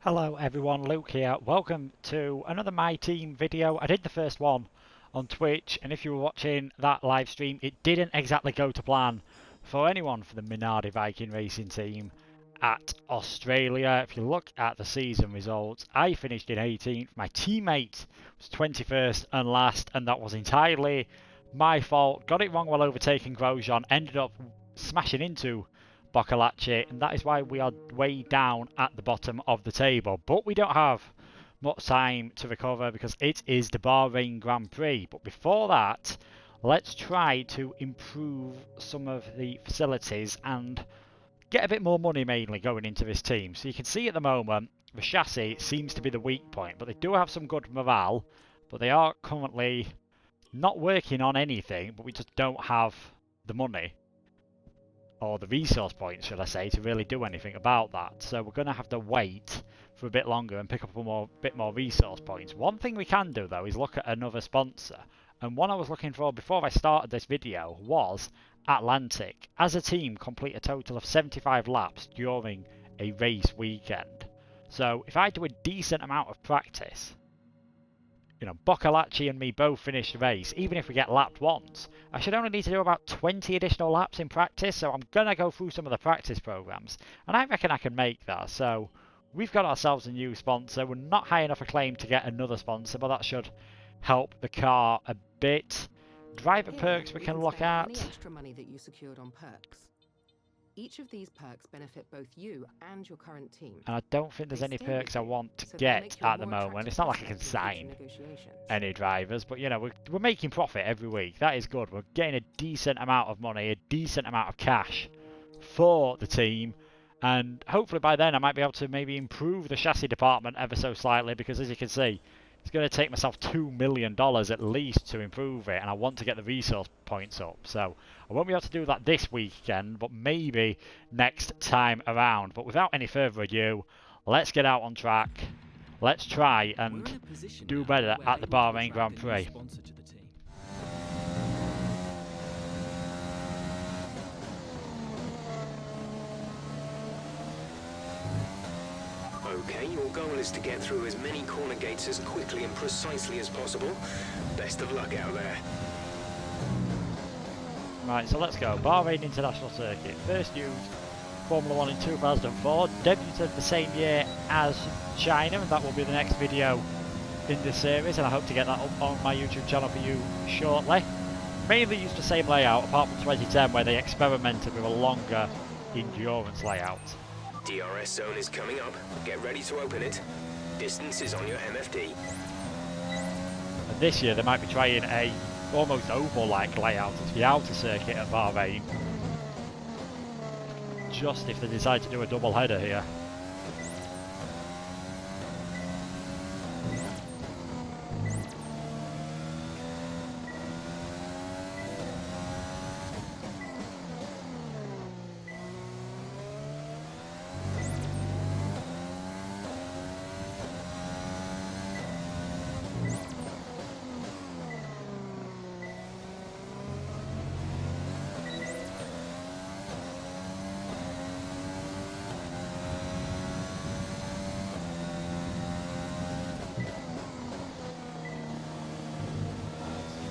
Hello everyone, Luke here. Welcome to another MyTeam video. I did the first one on Twitch, and if you were watching that live stream, it didn't exactly go to plan for anyone for the Minardi Viking racing team at Australia. If you look at the season results, I finished in 18th. My teammate was 21st and last, and that was entirely my fault. Got it wrong while overtaking Grosjean, ended up smashing into Boccolacci, and that is why we are way down at the bottom of the table. But we don't have much time to recover because it is the Bahrain Grand Prix. But before that, let's try to improve some of the facilities and get a bit more money mainly going into this team. So you can see at the moment, the chassis seems to be the weak point, but they do have some good morale, but they are currently not working on anything, but we just don't have the money, or the resource points, should I say, to really do anything about that. So we're going to have to wait for a bit longer and pick up a bit more resource points. One thing we can do, though, is look at another sponsor. And one I was looking for before I started this video was Atlantic. As a team, complete a total of 75 laps during a race weekend. So if I do a decent amount of practice, you know, Boccolacci and me both finish the race, even if we get lapped once, I should only need to do about 20 additional laps in practice, so I'm going to go through some of the practice programs, and I reckon I can make that. So we've got ourselves a new sponsor. We're not high enough a claim to get another sponsor, but that should help the car a bit. Driver perks we can look at. Any extra money that you secured on perks. Each of these perks benefit both you and your current team. And I don't think there's any perks I want to get at the moment. It's not like I can sign any drivers, but you know, we're making profit every week. That is good. We're getting a decent amount of money, a decent amount of cash for the team. And hopefully by then I might be able to maybe improve the chassis department ever so slightly, because as you can see, it's going to take myself $2 million at least to improve it, and I want to get the resource points up. So I won't be able to do that this weekend, but maybe next time around. But without any further ado, let's get out on track. Let's try and do better at the Bahrain Grand Prix. Okay, your goal is to get through as many corner gates as quickly and precisely as possible. Best of luck out there. Right, so let's go. Bahrain International Circuit. First used Formula 1 in 2004. Debuted the same year as China, and that will be the next video in this series, and I hope to get that up on my YouTube channel for you shortly. Mainly used the same layout, apart from 2010 where they experimented with a longer endurance layout. DRS zone is coming up. Get ready to open it. Distance is on your MFD. And this year they might be trying a almost oval-like layout as the outer circuit at Bahrain. Just if they decide to do a double header here.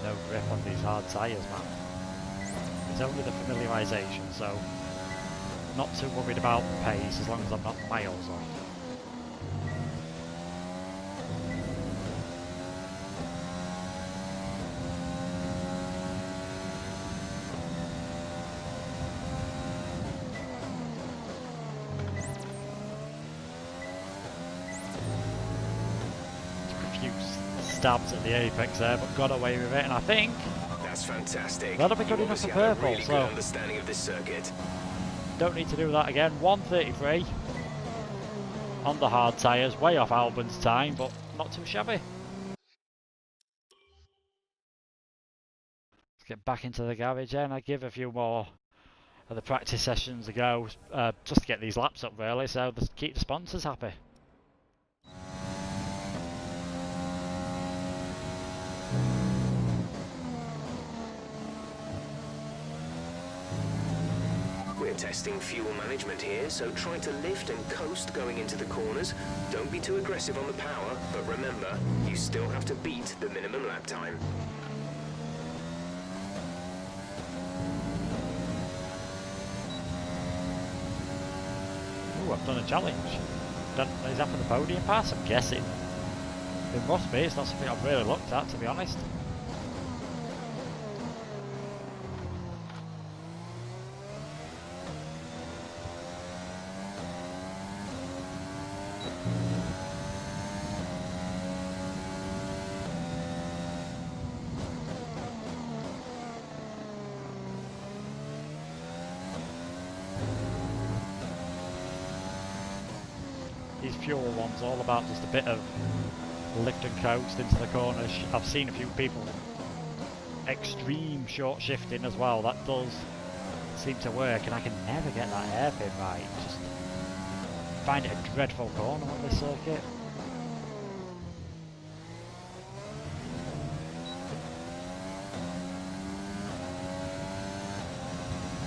No grip on these hard tyres, man. It's only the familiarisation, so not too worried about pace as long as I'm not miles off. Stabs at the apex there, but got away with it, and I think that's fantastic. That'll be good enough for purple. Really good understanding of this circuit. Don't need to do that again. 1:33 on the hard tyres, way off Albon's time, but not too shabby. Let's get back into the garage, and I give a few more of the practice sessions a go, just to get these laps up really, so keep the sponsors happy. testing fuel management here, so try to lift and coast going into the corners. Don't be too aggressive on the power, but remember, you still have to beat the minimum lap time. Ooh, I've done a challenge. Is that for the podium pass? I'm guessing. It must be. It's not something I've really looked at, to be honest. These fuel ones all about just a bit of lift and coast into the corners. I've seen a few people extreme short shifting as well. That does seem to work, and I can never get that hairpin right. Just find it a dreadful corner on this circuit.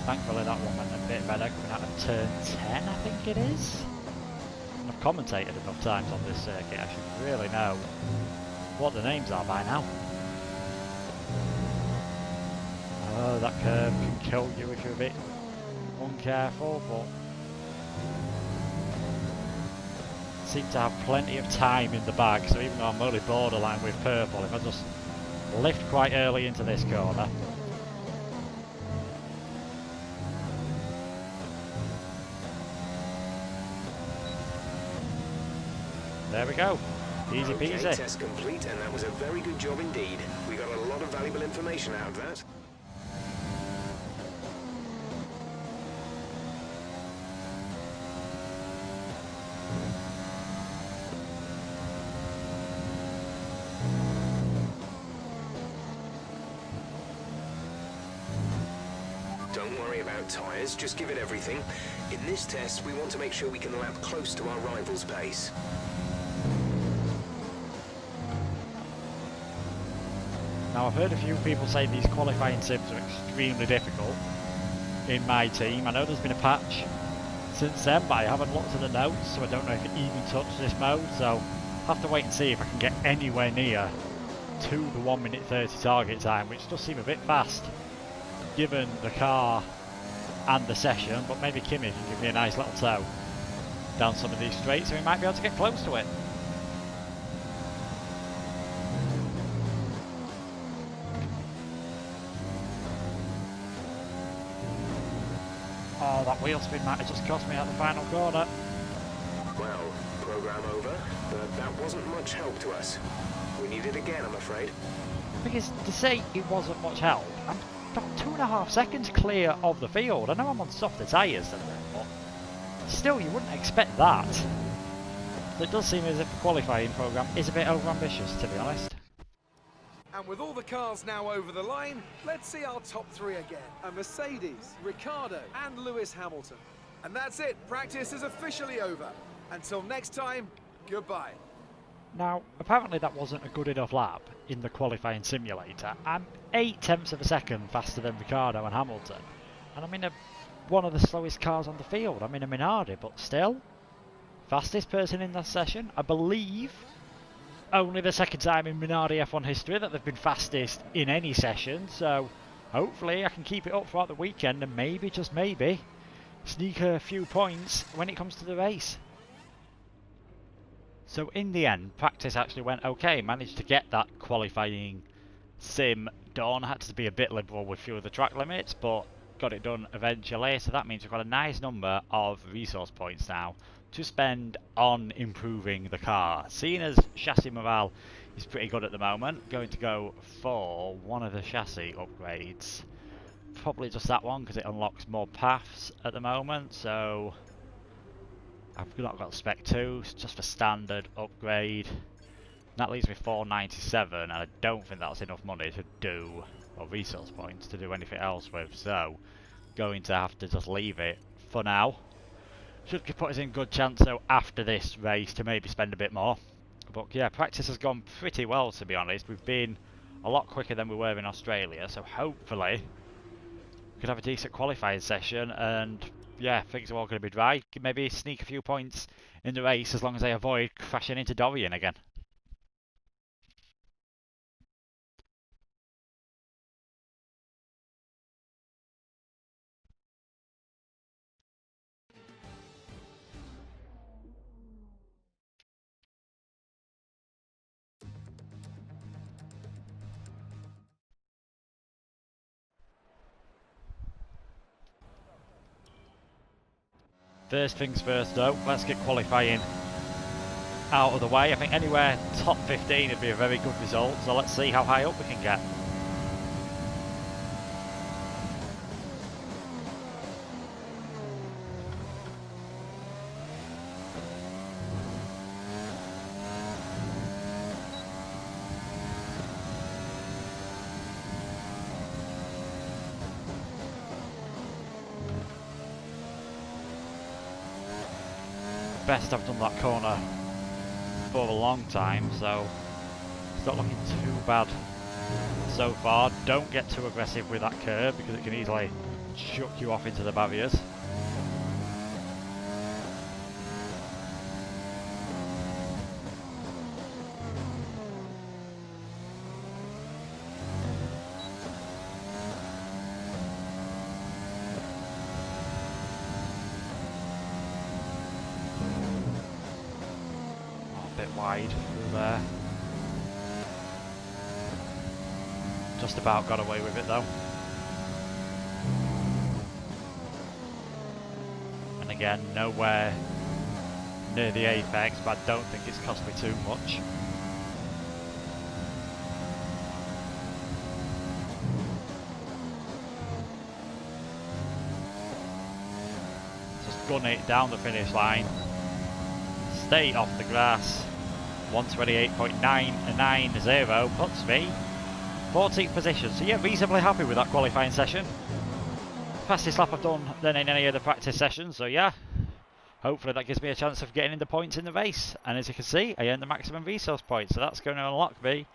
Thankfully that one went a bit better coming out of turn 10, I think it is. I've commentated enough times on this circuit, I should really know what the names are by now. Oh, that curve can kill you if you're a bit uncareful, but seem to have plenty of time in the bag, so even though I'm only borderline with purple, if I just lift quite early into this corner, there we go. Easy peasy. Okay, test complete, and that was a very good job indeed. We got a lot of valuable information out of that. Don't worry about tyres, just give it everything. In this test, we want to make sure we can lap close to our rival's pace. Now I've heard a few people say these qualifying sims are extremely difficult in MyTeam. I know there's been a patch since then, but I haven't looked at the notes, so I don't know if it even touched this mode, so I'll have to wait and see if I can get anywhere near to the 1 minute 30 target time, which does seem a bit fast given the car and the session, but maybe Kimi can give me a nice little tow down some of these straights, so we might be able to get close to it. Oh, that wheel spin might have just cost me at the final corner. Well, program over, but that wasn't much help to us. We need it again, I'm afraid. Because to say it wasn't much help, I'm about 2.5 seconds clear of the field. I know I'm on softer tyres than them, but still you wouldn't expect that. So it does seem as if the qualifying programme is a bit overambitious, to be honest. And with all the cars now over the line, let's see our top three again. A Mercedes, Ricciardo and Lewis Hamilton. And that's it, practice is officially over. Until next time, goodbye. Now, apparently that wasn't a good enough lap in the qualifying simulator. I'm 0.8 of a second faster than Ricciardo and Hamilton. And I'm in one of the slowest cars on the field. I'm in a Minardi, but still, fastest person in that session. I believe only the second time in Minardi F1 history that they've been fastest in any session. So hopefully I can keep it up throughout the weekend and maybe, just maybe, sneak a few points when it comes to the race. So in the end, practice actually went okay. Managed to get that qualifying sim done. Had to be a bit liberal with a few of the track limits, but got it done eventually. So that means we've got a nice number of resource points now to spend on improving the car. Seeing as chassis morale is pretty good at the moment, going to go for one of the chassis upgrades. Probably just that one because it unlocks more paths at the moment. So I've not got spec 2, it's just a standard upgrade. That leaves me 497, and I don't think that's enough money to do, or resource points to do anything else with, so going to have to just leave it for now. Should put us in good chance though after this race to maybe spend a bit more. But yeah, practice has gone pretty well, to be honest. We've been a lot quicker than we were in Australia, so hopefully we could have a decent qualifying session and yeah, things are all going to be dry. Maybe sneak a few points in the race as long as they avoid crashing into Dorian again. First things first though, let's get qualifying out of the way. I think anywhere top 15 would be a very good result, so let's see how high up we can get. Best I've done that corner for a long time, so it's not looking too bad so far. Don't get too aggressive with that curve because it can easily chuck you off into the barriers. Wide through there. Just about got away with it though. And again, nowhere near the apex, but I don't think it's cost me too much. Just gun it down the finish line. Stay off the grass. 128.990 puts me 14th position. So yeah, reasonably happy with that qualifying session. Fastest lap I've done than in any other practice session. So yeah, hopefully that gives me a chance of getting in the points in the race. And as you can see, I earned the maximum resource points. So that's going to unlock me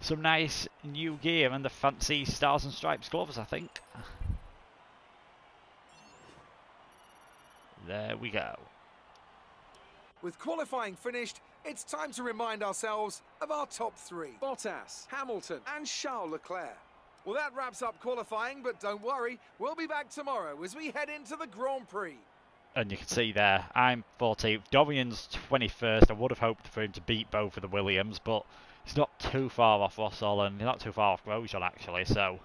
some nice new gear and the fancy Stars and Stripes gloves, I think. There we go. With qualifying finished, it's time to remind ourselves of our top three: Bottas, Hamilton and Charles Leclerc. Well, that wraps up qualifying, but don't worry, we'll be back tomorrow as we head into the Grand Prix. And you can see there, I'm 14th, Dorian's 21st. I would have hoped for him to beat both of the Williams, but he's not too far off Russell and not too far off Grosjean actually, so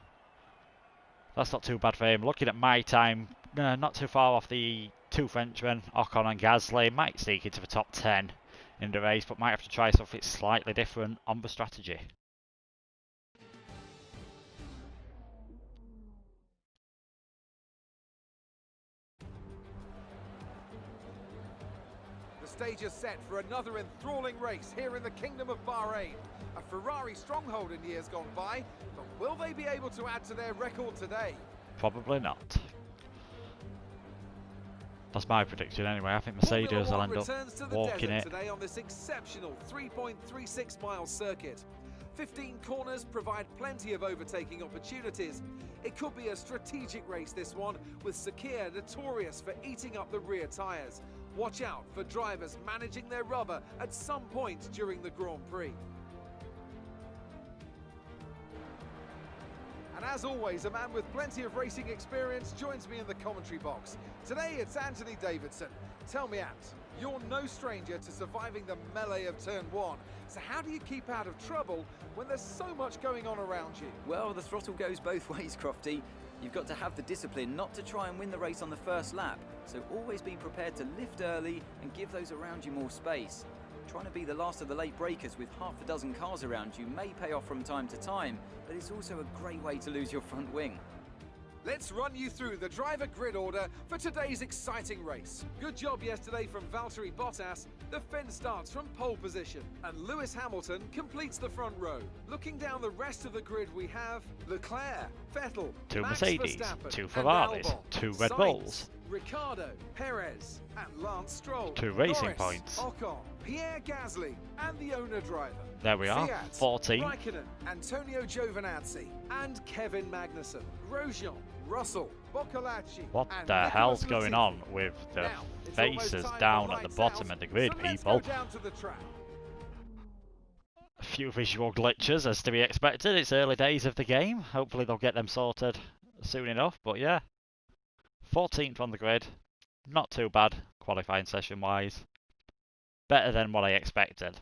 that's not too bad for him. Looking at my time, not too far off the two Frenchmen, Ocon and Gasly. Might sneak into the top 10 in the race, but might have to try something slightly different on the strategy. The stage is set for another enthralling race here in the Kingdom of Bahrain. A Ferrari stronghold in years gone by, but will they be able to add to their record today? Probably not. That's my prediction anyway. I think Mercedes will end up walking it. Today on this exceptional 3.36 mile circuit. 15 corners provide plenty of overtaking opportunities. It could be a strategic race, this one, with Sakir notorious for eating up the rear tyres. Watch out for drivers managing their rubber at some point during the Grand Prix. And as always, a man with plenty of racing experience joins me in the commentary box. Today it's Anthony Davidson. Tell me, Ant, you're no stranger to surviving the melee of turn one. So how do you keep out of trouble when there's so much going on around you? Well, the throttle goes both ways, Crofty. You've got to have the discipline not to try and win the race on the first lap. So always be prepared to lift early and give those around you more space. Trying to be the last of the late breakers with half a dozen cars around you may pay off from time to time, but it's also a great way to lose your front wing. Let's run you through the driver grid order for today's exciting race. Good job yesterday from Valtteri Bottas. The Finn starts from pole position, and Lewis Hamilton completes the front row. Looking down the rest of the grid, we have Leclerc, Vettel, two Max Mercedes, Verstappen, two Ferraris, Albon, two Red Sainz, Bulls, Ricardo, Perez, and Lance Stroll. two Racing Norris, Points. Ocon, Pierre Gasly, and the owner driver. There we are, Fiat, 14. Raikkonen, Antonio Giovinazzi, and Kevin Magnussen. Grosjean, Russell, Boccolacci, What and the Nicolas hell's going Latifi. on with the Now, it's almost faces time for down at the lights bottom out, of the grid, so let's people? go down to the track. A few visual glitches as to be expected. It's early days of the game. Hopefully they'll get them sorted soon enough. But yeah, 14th on the grid. Not too bad qualifying session wise. Better than what I expected,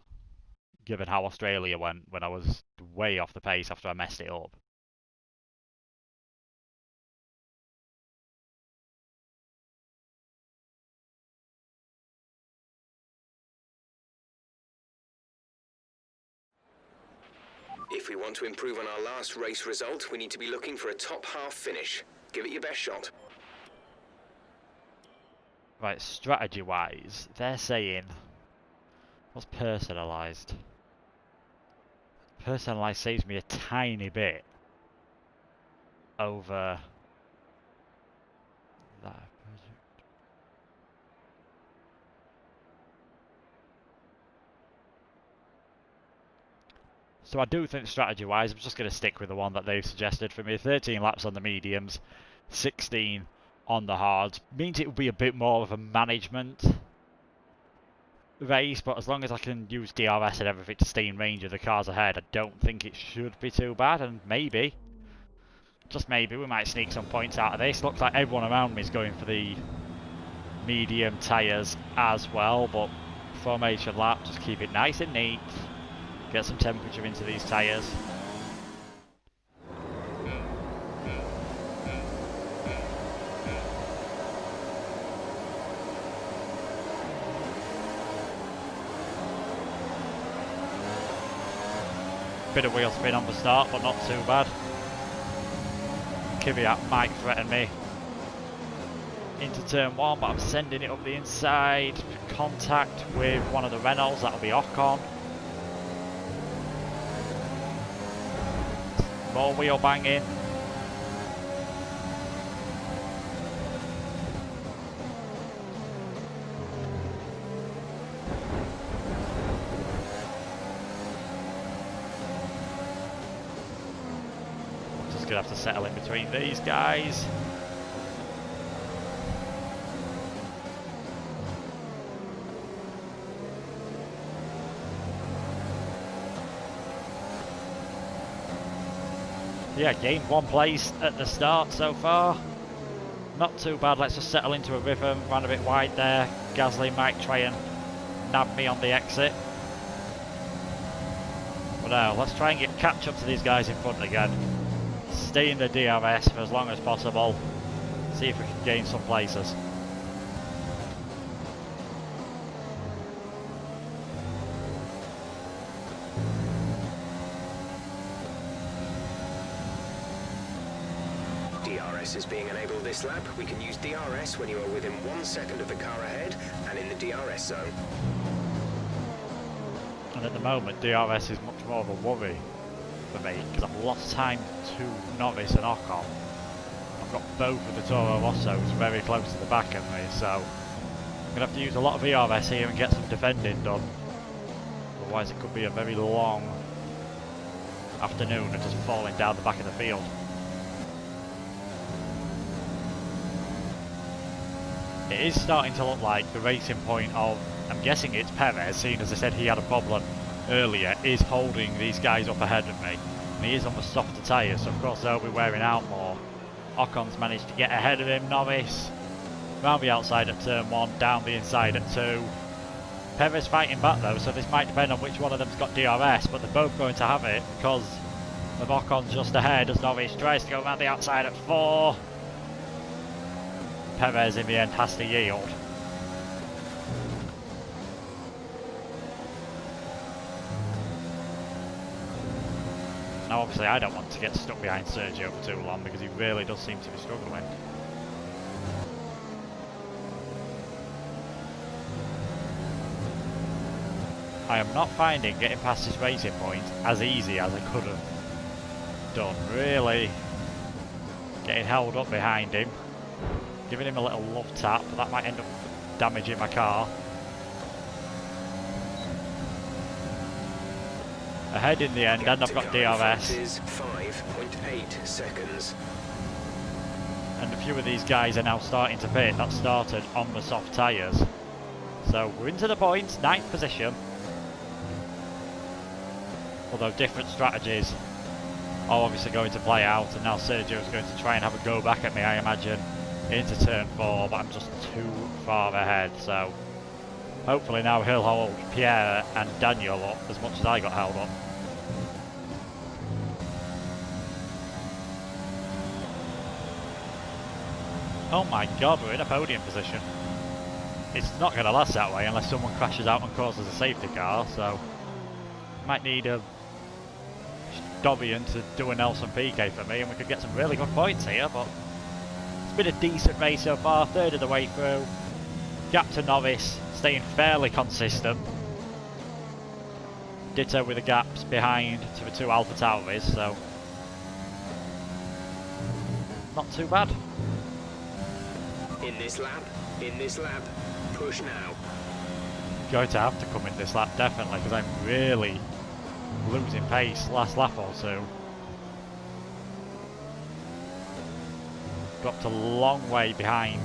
given how Australia went when I was way off the pace after I messed it up. If we want to improve on our last race result, we need to be looking for a top half finish. Give it your best shot. Right, strategy wise, they're saying, what's personalised? Personalised saves me a tiny bit over that. So I do think strategy-wise, I'm just going to stick with the one that they've suggested for me. 13 laps on the mediums, 16 on the hards. Means it will be a bit more of a management race, but as long as I can use DRS and everything to stay in range of the cars ahead, I don't think it should be too bad. And maybe, just maybe, we might sneak some points out of this. Looks like everyone around me is going for the medium tyres as well, but formation lap, just keep it nice and neat. Get some temperature into these tyres. Bit of wheel spin on the start, but not too bad. Kvyat might threaten me into turn 1, but I'm sending it up the inside. Contact with one of the Renaults, that'll be Ocon. More wheel banging. Just gonna have to settle in between these guys. Yeah, gained 1 place at the start so far. Not too bad. Let's just settle into a rhythm. Ran a bit wide there. Gasly might try and nab me on the exit. But now, let's try and catch up to these guys in front again. Stay in the DRS for as long as possible. See if we can gain some places. DRS is being enabled this lap. We can use DRS when you are within 1 second of the car ahead and in the DRS zone. And at the moment, DRS is much more of a worry for me because I've lost time to Norris and Ocon. I've got both of the Toro Rossos very close to the back of me, so I'm going to have to use a lot of DRS here and get some defending done. Otherwise, it could be a very long afternoon of just falling down the back of the field. It is starting to look like the racing point of, I'm guessing it's Perez, seeing as I said he had a problem earlier, is holding these guys up ahead of me. And he is on the softer tyres, so of course they'll be wearing out more. Ocon's managed to get ahead of him, Norris. Round the outside at turn 1, down the inside at 2. Perez fighting back though, so this might depend on which one of them's got DRS, but they're both going to have it because of Ocon's just ahead as Norris tries to go around the outside at 4. Perez in the end has to yield. Now obviously I don't want to get stuck behind Sergio for too long because he really does seem to be struggling. I am not finding getting past this racing point as easy as I could have done. Really getting held up behind him. Giving him a little love tap, but that might end up damaging my car. Ahead in the end, and I've got DRS. Is 5.8 seconds. and a few of these guys are now starting to pit. That started on the soft tyres. So we're into the points, 9th position. Although different strategies are obviously going to play out, and now Sergio's going to try and have a go back at me, I imagine, into turn 4, but I'm just too far ahead. So hopefully now he'll hold Pierre and Daniel up as much as I got held up. Oh my god, we're in a podium position. It's not going to last that way unless someone crashes out and causes a safety car, so might need a Dobbian to do a Nelson PK for me and we could get some really good points here, but it's been a decent race so far, third of the way through. Gap to Norris, staying fairly consistent. Ditto with the gaps behind to the 2 Alpha Tauris, so not too bad. In this lap, push now. Going to have to come in this lap definitely, because I'm really losing pace last lap or two. Dropped a long way behind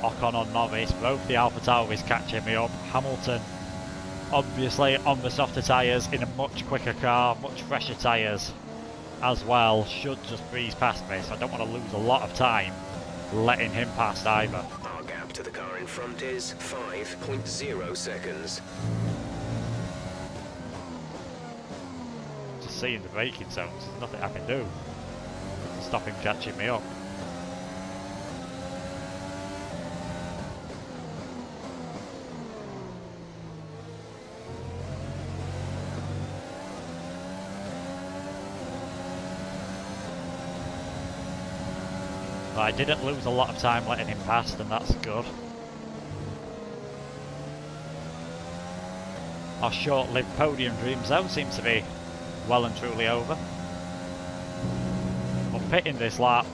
Ocon on Norris. Both the Alpha Tauris catching me up. Hamilton obviously on the softer tyres in a much quicker car, much fresher tyres as well. Should just breeze past me, so I don't want to lose a lot of time letting him past either. Our gap to the car in front is 5.0 seconds. Just seeing the braking zones, there's nothing I can do to stop him catching me up. But I didn't lose a lot of time letting him past, and that's good. Our short-lived podium dreams though seem to be well and truly over. But pitting this lap,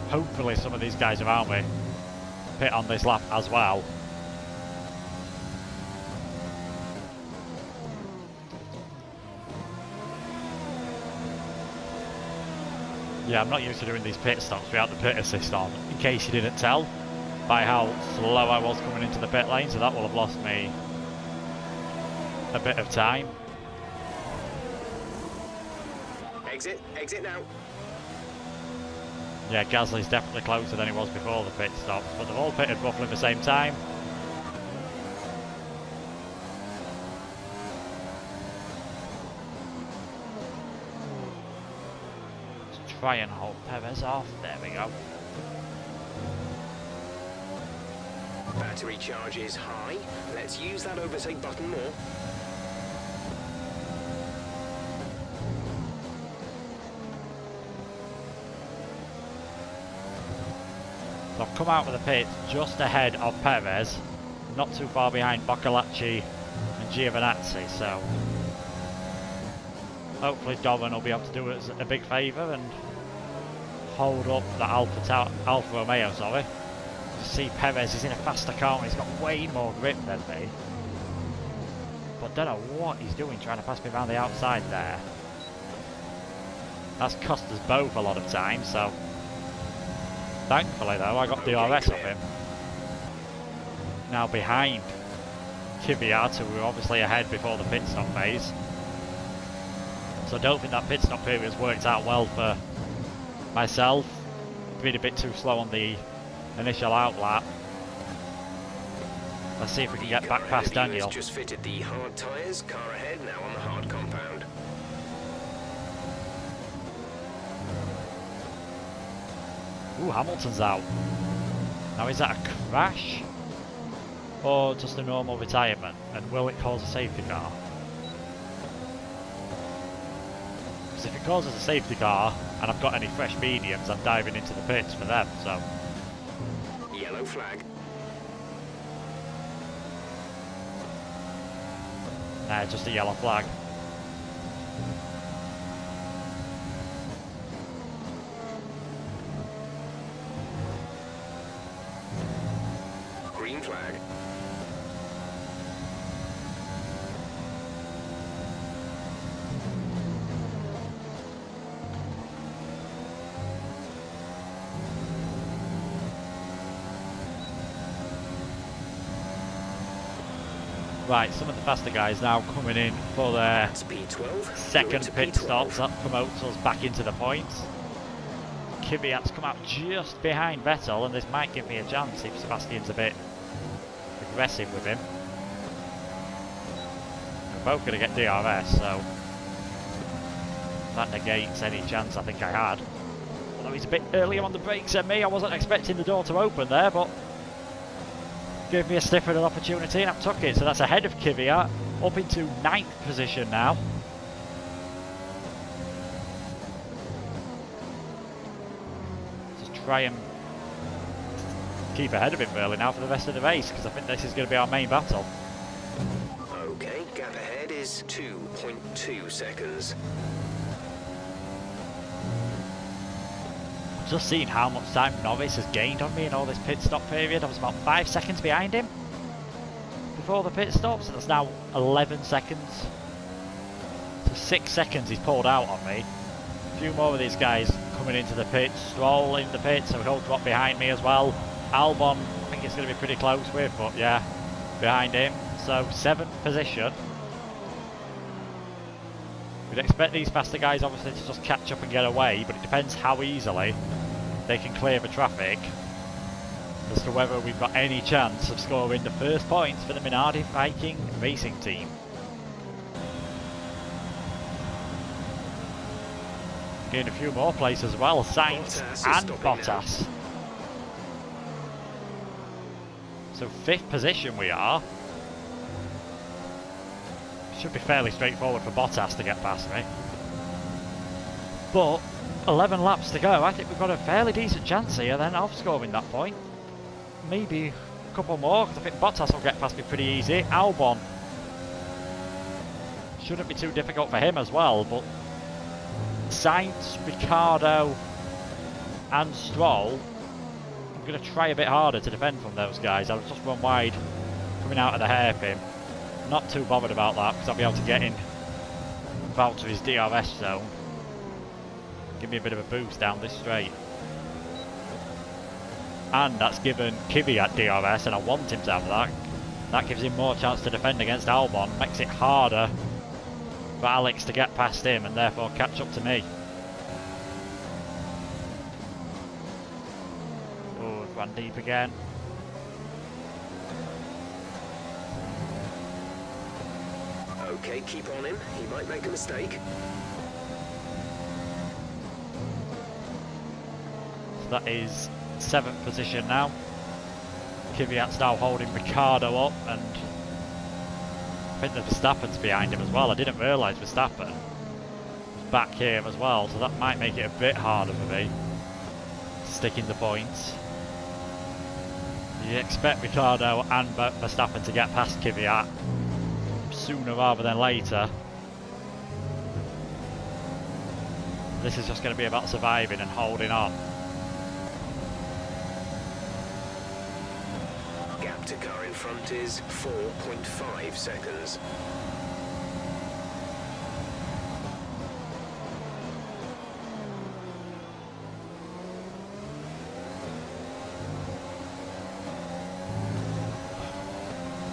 hopefully some of these guys around me pit on this lap as well. Yeah, I'm not used to doing these pit stops without the pit assist on, in case you didn't tell by how slow I was coming into the pit lane, so that will have lost me a bit of time. Exit now. Yeah, Gasly's definitely closer than he was before the pit stop, but they've all pitted roughly at the same time. Try and hold Perez off. There we go. Battery charge is high. Let's use that overtake button more. So I've come out with the pit just ahead of Perez, not too far behind Boccolacci and Giovinazzi, so hopefully Dobbin will be able to do us a big favour and hold up the Alfa Romeo, sorry. You see Perez is in a faster car and he's got way more grip than me. But don't know what he's doing trying to pass me around the outside there. That's cost us both a lot of time, so thankfully though I got DRS off him. Now behind Kvyat, who were obviously ahead before the pit stop phase. So I don't think that pit stop period has worked out well for myself. Been a bit too slow on the initial outlap. Let's see if we can get back past Daniel. Just fitted the hard tyres. Car ahead now on the hard compound. Ooh, Hamilton's out. Now is that a crash or just a normal retirement? And will it cause a safety car? Because if it causes a safety car and I've got any fresh mediums, I'm diving into the pits for them, so. Yellow flag. Nah, just a yellow flag. Green flag. Right, some of the faster guys now coming in for their Speed 12. second You're pit into stop. P12. That promotes us back into the points. Kvyat's come out just behind Vettel, and this might give me a chance if Sebastian's a bit aggressive with him. We're both going to get DRS, so that negates any chance I think I had. Although he's a bit earlier on the brakes than me, I wasn't expecting the door to open there, but gave me a stiffer of an opportunity and I took it. So that's ahead of Kvyat, up into 9th position now. Just try and keep ahead of him really now for the rest of the race, because I think this is going to be our main battle. Okay, gap ahead is 2.2 seconds. Just seeing how much time Norris has gained on me in all this pit stop period. I was about 5 seconds behind him before the pit stop, so that's now 11 seconds. So 6 seconds he's pulled out on me. A few more of these guys coming into the pit. Stroll in the pit, so he'll drop behind me as well. Albon, I think it's going to be pretty close with, but yeah, behind him. So 7th position. We'd expect these faster guys obviously to just catch up and get away, but it depends how easily they can clear the traffic as to whether we've got any chance of scoring the first points for the Minardi Viking racing team. Gained a few more places as well, Sainz and Bottas. So 5th position we are. Should be fairly straightforward for Bottas to get past me. But 11 laps to go. I think we've got a fairly decent chance here then of scoring that point. Maybe a couple more, because I think Bottas will get past me pretty easy. Albon shouldn't be too difficult for him as well, but Sainz, Ricciardo and Stroll, I'm going to try a bit harder to defend from those guys. I'll just run wide coming out of the hairpin. Not too bothered about that, because I'll be able to get in Valtteri's DRS zone. Give me a bit of a boost down this straight. And that's given Kvyat DRS, and I want him to have that. That gives him more chance to defend against Albon, makes it harder for Alex to get past him and therefore catch up to me. Oh, run deep again. Okay, keep on him. He might make a mistake. So that is 7th position now. Kvyat's now holding Ricciardo up, and I think the Verstappen's behind him as well. I didn't realise Verstappen was back here as well, so that might make it a bit harder for me to stick in the points. You expect Ricciardo and Verstappen to get past Kvyat sooner rather than later. This is just going to be about surviving and holding on. Gap to car in front is 4.5 seconds.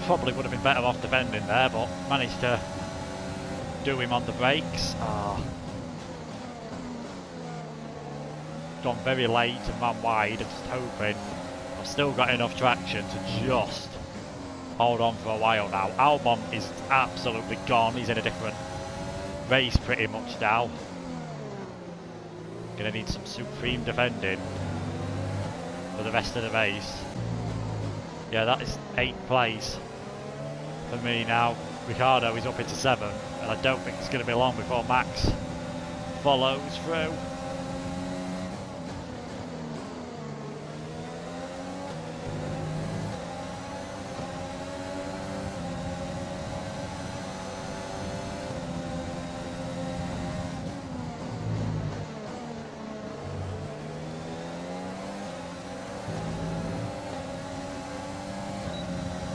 Probably would have been better off defending there, but managed to do him on the brakes. Gone very late and ran wide, and just hoping I've still got enough traction to just hold on for a while now. Albon is absolutely gone. He's in a different race pretty much now. Gonna need some supreme defending for the rest of the race. Yeah, that is 8th place for me now. Ricciardo is up into 7th, and I don't think it's going to be long before Max follows through.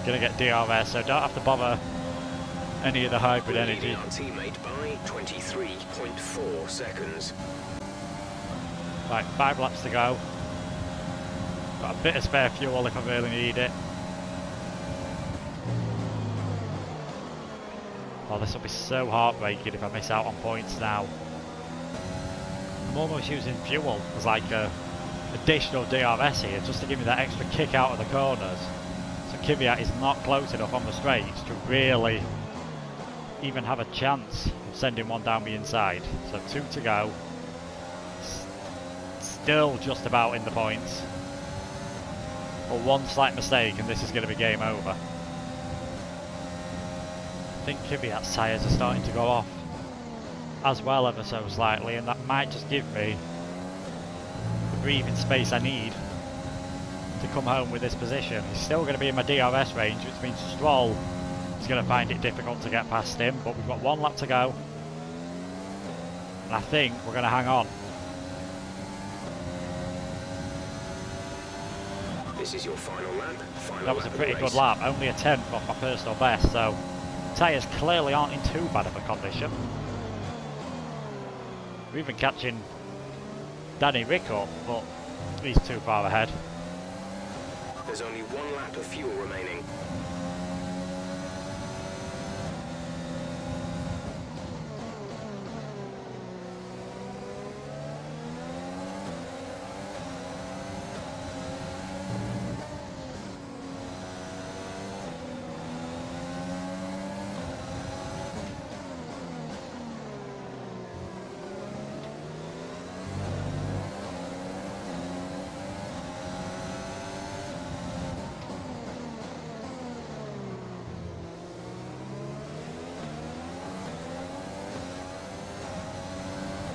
Gonna get DRS, so don't have to bother any of the hybrid energy. Our teammate by 23.4 seconds. Right, 5 laps to go. Got a bit of spare fuel if I really need it. Oh, this will be so heartbreaking if I miss out on points now. I'm almost using fuel as like a additional DRS here, just to give me that extra kick out of the corners. So Kvyat is not close enough on the straights to really even have a chance of sending one down the inside. So 2 to go. Still just about in the points. But one slight mistake and this is going to be game over. I think Kvyat's tyres are starting to go off as well, ever so slightly, and that might just give me the breathing space I need to come home with this position. He's still going to be in my DRS range, which means Stroll is going to find it difficult to get past him, but we've got 1 lap to go and I think we're going to hang on. This is your final lap. That was a pretty good lap, only a 10th off my personal best, so tyres clearly aren't in too bad of a condition. We're even catching Danny Rick up, but he's too far ahead. There's only 1 lap of fuel remaining.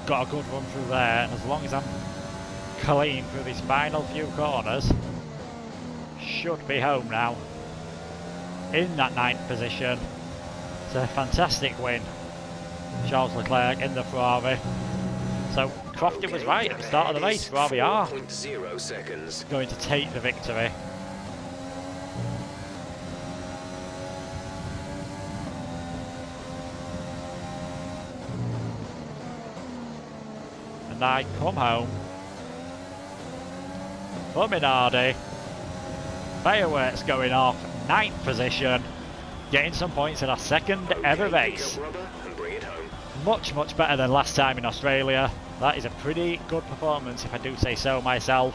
Got a good run through there, and as long as I'm clean through these final few corners, should be home now in that 9th position. It's a fantastic win. Charles Leclerc in the Ferrari. So Crofty was right at the start of the race. Ferrari are 4.0 seconds. going to take the victory. And I come home for Minardi. Fireworks going off, 9th position, getting some points in our 2nd ever race. Much better than last time in Australia. That is a pretty good performance if I do say so myself.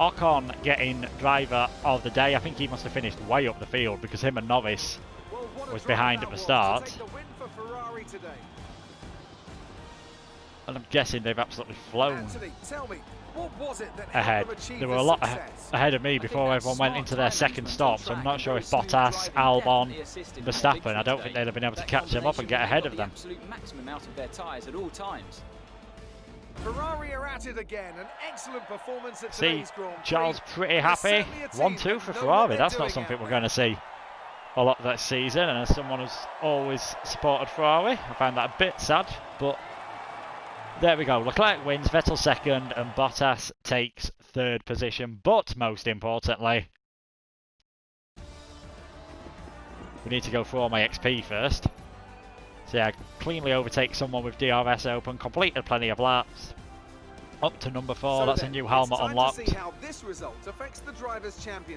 Ocon getting driver of the day. I think he must have finished way up the field because him and Norris was behind at the start. And I'm guessing they've absolutely flown Anthony, tell me, what was it that ahead. They were a lot ahead of me before everyone went into their 2nd stop, so I'm not sure if Bottas, Albon, Verstappen, I don't think they'd have been able to catch them up and get ahead of them. Absolute maximum out of their tyres at all times. Ferrari are at it again, an excellent performance at See, today's Grand Prix. Charles pretty happy. 1-2 for Ferrari. That's not something we're going to see a lot this season, and as someone who's always supported Ferrari, I find that a bit sad, but there we go. Leclerc wins, Vettel 2nd, and Bottas takes 3rd position. But most importantly, we need to go for all my XP first. So yeah, cleanly overtake someone with DRS open, completed plenty of laps. Up to number 4, that's a new helmet unlocked.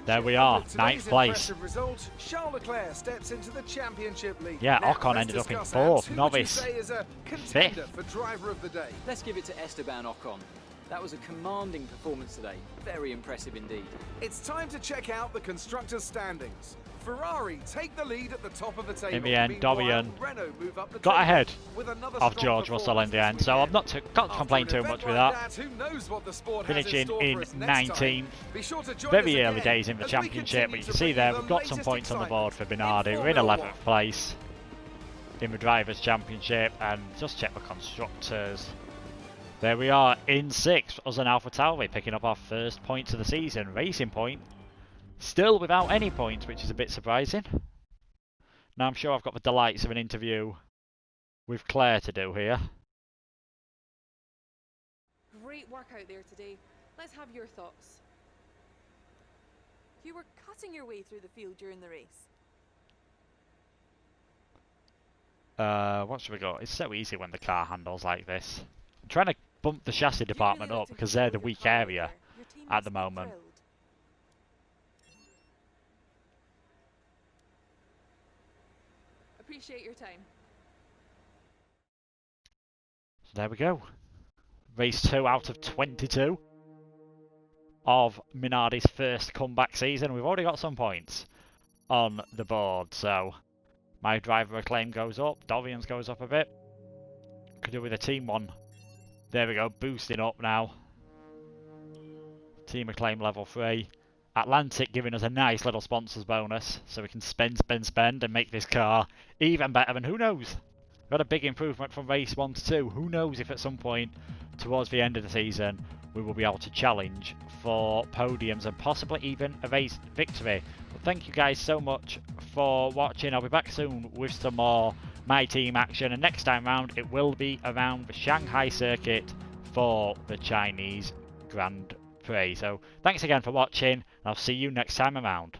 There we are, 9th place. Result, Charles Leclerc steps into the championship lead. Yeah, Now, Ocon let's ended up in discuss 4th, who would you Norris say is a contender 5th. for driver of the day. Let's give it to Esteban Ocon. That was a commanding performance today. Very impressive indeed. It's time to check out the constructors' standings. Ferrari take the lead at the top of the table. In the end, Meanwhile, Dorian Renault move up the got table ahead with another of strong George Russell in the end, performance so I'm this not can't complain After too an much with event that. like who knows what the sport has Finishing store in for us next time. 19th. Be sure to join Very us early again days in the as we championship, but continue you to can see bring there you we've the got some latest points on the board for excitement Minardi. in We're in Formula 11th One. place in the Drivers' Championship, and just check the Constructors. There we are in 6th, us and AlphaTauri picking up our 1st points of the season. Racing Point still without any points, which is a bit surprising. Now I'm sure I've got the delights of an interview with Claire to do here. Great work out there today. Let's have your thoughts. You were cutting your way through the field during the race. What should we go? It's so easy when the car handles like this. I'm trying to bump the chassis department up because they're the weak area at the moment. Appreciate your time. So there we go. Race 2 out of 22 of Minardi's first comeback season. We've already got some points on the board, so my driver acclaim goes up, Dorian's goes up a bit. Could do with a team one. There we go, boosting up now. Team acclaim level 3. Atlantic giving us a nice little sponsors bonus, so we can spend and make this car even better. And who knows? We've had a big improvement from race 1 to 2. Who knows if at some point towards the end of the season we will be able to challenge for podiums and possibly even a race victory. But thank you guys so much for watching. I'll be back soon with some more My Team action, and next time round it will be around the Shanghai circuit for the Chinese Grand Prix. So thanks again for watching, and I'll see you next time around.